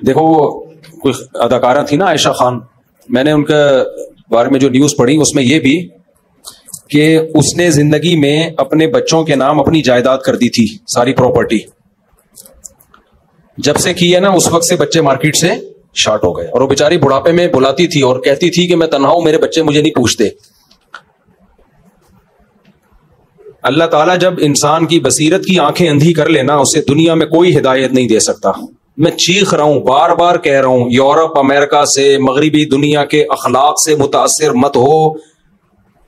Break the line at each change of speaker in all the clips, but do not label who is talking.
دیکھو وہ کوئی اداکارہ تھی نا عائشہ خان, میں نے ان کے بارے میں جو نیوز پڑھی اس میں یہ بھی کہ اس نے زندگی میں اپنے بچوں کے نام اپنی جائیداد کر دی تھی, ساری پراپرٹی. جب سے کی ہے نا اس وقت سے بچے مارکیٹ سے شارٹ ہو گئے, اور وہ بیچاری بڑھاپے میں بلاتی تھی اور کہتی تھی کہ میں تنہا ہوں, میرے بچے مجھے نہیں پوچھتے. اللہ تعالیٰ جب انسان کی بصیرت کی آنکھیں اندھی کر لینا, اسے دنیا میں کوئی ہدایت نہیں دے سکتا. میں چیخ رہا ہوں, بار بار کہہ رہا ہوں, یورپ امریکہ سے مغربی دنیا کے اخلاق سے متاثر مت ہو.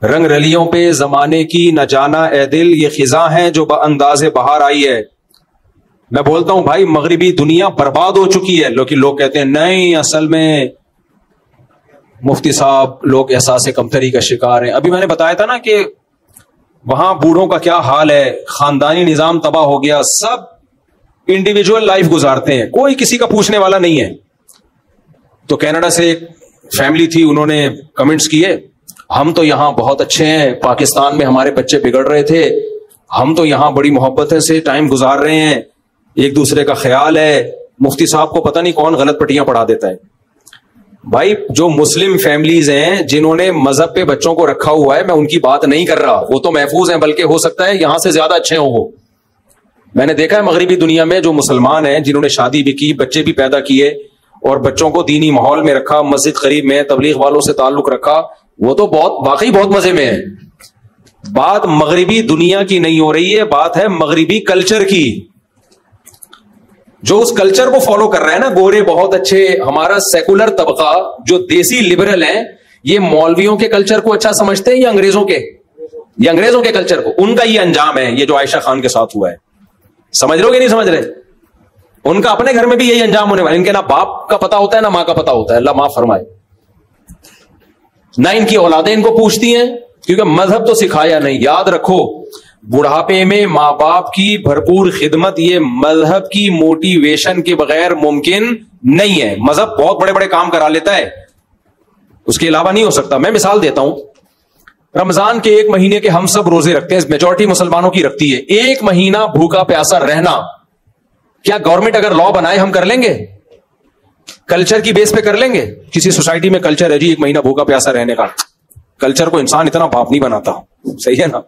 رنگ رلیوں پہ زمانے کی نہ جانا اے دل, یہ خزاں ہیں جو بانداز بہار آئی ہے. میں بولتا ہوں بھائی مغربی دنیا برباد ہو چکی ہے, لیکن لوگ کہتے ہیں نہیں اصل میں مفتی صاحب لوگ احساس کمتری کا شکار ہیں. ابھی میں نے بتایا تھا نا کہ وہاں بوڑھوں کا کیا حال ہے, خاندانی نظام تباہ ہو گیا, سب انڈیویجول لائف گزارتے ہیں, کوئی کسی کا پوچھنے والا نہیں ہے. تو کینیڈا سے ایک فیملی تھی, انہوں نے کمنٹس کیے, ہم تو یہاں بہت اچھے ہیں, پاکستان میں ہمارے بچے بگڑ رہے تھے, ہم تو یہاں بڑی محبتیں سے ٹائم گزار رہے ہیں, ایک دوسرے کا خیال ہے. مفتی صاحب کو پتہ نہیں کون غلط پٹیاں پڑھا دیتا ہے. بھائی جو مسلم فیملیز ہیں جنہوں نے مذہب پہ بچوں کو رکھا ہوا ہے, میں ان کی بات نہیں کر رہا, وہ تو محفوظ ہیں, بلکہ ہو سکتا ہے یہاں سے زیادہ اچھے ہوں. وہ میں نے دیکھا ہے مغربی دنیا میں جو مسلمان ہیں جنہوں نے شادی بھی کی, بچے بھی پیدا کیے اور بچوں کو دینی ماحول میں رکھا, مسجد قریب میں, تبلیغ والوں سے تعلق رکھا, وہ تو واقعی بہت مزے میں ہے. بات مغربی دنیا کی نہیں ہو رہی ہے, بات ہے مغربی کلچر کی. جو اس کلچر کو فالو کر رہا ہے نا, گورے بہت اچھے, ہمارا سیکولر طبقہ جو دیسی لبرل ہیں, یہ مولویوں کے کلچر کو اچھا سمجھتے ہیں یا انگریزوں کے, یا انگریزوں کے کلچر کو. ان کا یہ انجام ہے, یہ جو عائشہ خان کے ساتھ ہوا ہے. سمجھ رہے ہو کہ نہیں سمجھ رہے؟ ان کا اپنے گھر میں بھی یہی انجام ہونے والا. ان کے نہ باپ کا پتا ہوتا ہے نہ ماں کا پتا ہوتا ہے, اللہ معاف فرمائے. نہ ان کی اولادیں ان کو پوچھتی ہیں, کیونکہ مذہب تو سکھایا نہیں. یاد رکھو, بڑھاپے میں ماں باپ کی بھرپور خدمت یہ مذہب کی موٹیویشن کے بغیر ممکن نہیں ہے. مذہب بہت بڑے بڑے کام کرا لیتا ہے, اس کے علاوہ نہیں ہو سکتا. میں مثال دیتا ہوں, رمضان کے 1 مہینے کے ہم سب روزے رکھتے ہیں, میجورٹی مسلمانوں کی رکھتی ہے. 1 مہینہ بھوکا پیاسا رہنا, کیا گورنمنٹ اگر لا بنائے ہم کر لیں گے؟ کلچر کی بیس پہ کر لیں گے؟ کسی سوسائٹی میں کلچر ہے جی 1 مہینہ بھوکا پیاسا رہنے کا, کلچر کو انسان اتنا باپ نہیں بناتا, صحیح ہے نا.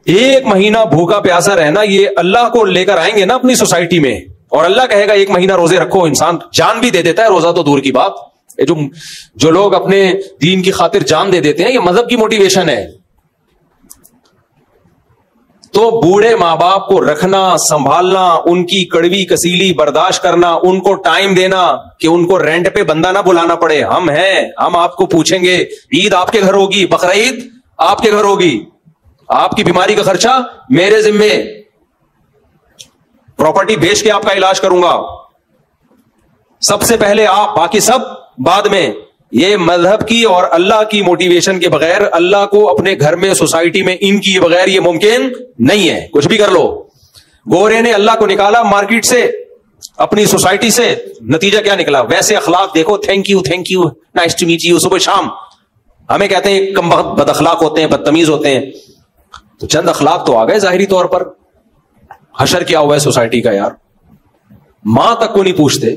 1 مہینہ بھوکا پیاسا رہنا, یہ اللہ کو لے کر آئیں گے نا اپنی سوسائٹی میں, اور اللہ کہے گا 1 مہینہ روزے رکھو. انسان جان بھی دے دیتا ہے, روزہ تو دور کی بات. جو لوگ اپنے دین کی خاطر جان دے دیتے ہیں, یہ مذہب کی موٹیویشن ہے. تو بوڑھے ماں باپ کو رکھنا, سنبھالنا, ان کی کڑوی کسیلی برداشت کرنا, ان کو ٹائم دینا کہ ان کو رینٹ پہ بندہ نہ بلانا پڑے. ہم ہیں, ہم آپ کو پوچھیں گے, عید آپ کے گھر ہوگی, بقرعید آپ کے گھر ہوگی, آپ کی بیماری کا خرچہ میرے ذمے, پراپرٹی بیچ کے آپ کا علاج کروں گا. سب سے پہلے آپ, باقی سب بعد میں. یہ مذہب کی اور اللہ کی موٹیویشن کے بغیر, اللہ کو اپنے گھر میں, سوسائٹی میں ان کی بغیر یہ ممکن نہیں ہے. کچھ بھی کر لو. گورے نے اللہ کو نکالا مارکیٹ سے, اپنی سوسائٹی سے, نتیجہ کیا نکلا؟ ویسے اخلاق دیکھو, thank you, nice to meet you, صبح شام. ہمیں کہتے ہیں کم وقت بد اخلاق ہوتے ہیں, بدتمیز ہوتے ہیں. تو چند اخلاق تو آ گئے ظاہری طور پر. حشر کیا ہوا ہے سوسائٹی کا یار, ماں تک کو نہیں پوچھتے.